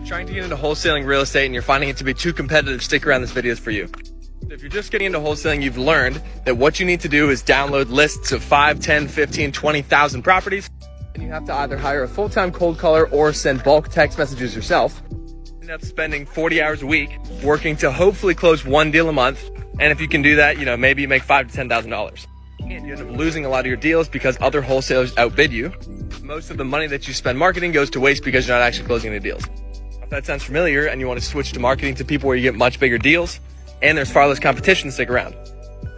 Trying to get into wholesaling real estate and you're finding it to be too competitive, stick around, this video is for you. If you're just getting into wholesaling, you've learned that what you need to do is download lists of 5, 10, 15, 20,000 properties, and you have to either hire a full-time cold caller or send bulk text messages yourself. You end up spending 40 hours a week working to hopefully close one deal a month, and if you can do that, maybe you make $5,000 to $10,000. And you end up losing a lot of your deals because other wholesalers outbid you. Most of the money that you spend marketing goes to waste because you're not actually closing any deals. If that sounds familiar and you want to switch to marketing to people where you get much bigger deals and there's far less competition, stick around.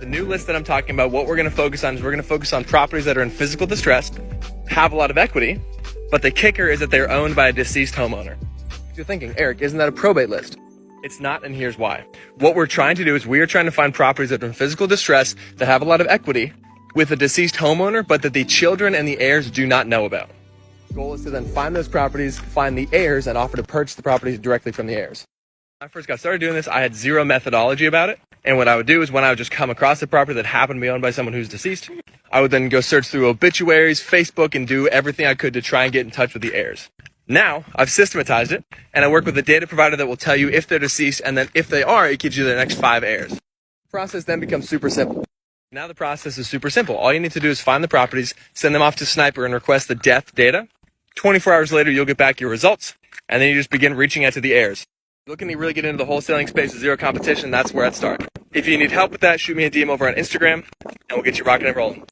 The new list that I'm talking about, what we're going to focus on is we're going to focus on properties that are in physical distress, have a lot of equity, but the kicker is that they're owned by a deceased homeowner. If you're thinking, Eric, isn't that a probate list? It's not, and here's why. What we're trying to do is we are trying to find properties that are in physical distress that have a lot of equity with a deceased homeowner, but that the children and the heirs do not know about. The goal is to then find those properties, find the heirs, and offer to purchase the properties directly from the heirs. When I first got started doing this, I had zero methodology about it. And what I would do is when I would just come across a property that happened to be owned by someone who's deceased, I would then go search through obituaries, Facebook, and do everything I could to try and get in touch with the heirs. Now, I've systematized it, and I work with a data provider that will tell you if they're deceased, and then if they are, it gives you the next 5 heirs. The process then becomes super simple. Now the process is super simple. All you need to do is find the properties, send them off to Sniper, and request the death data. 24 hours later, you'll get back your results, and then you just begin reaching out to the heirs. Looking to really get into the wholesaling space with zero competition, that's where I'd start. If you need help with that, shoot me a DM over on Instagram, and we'll get you rocking and rolling.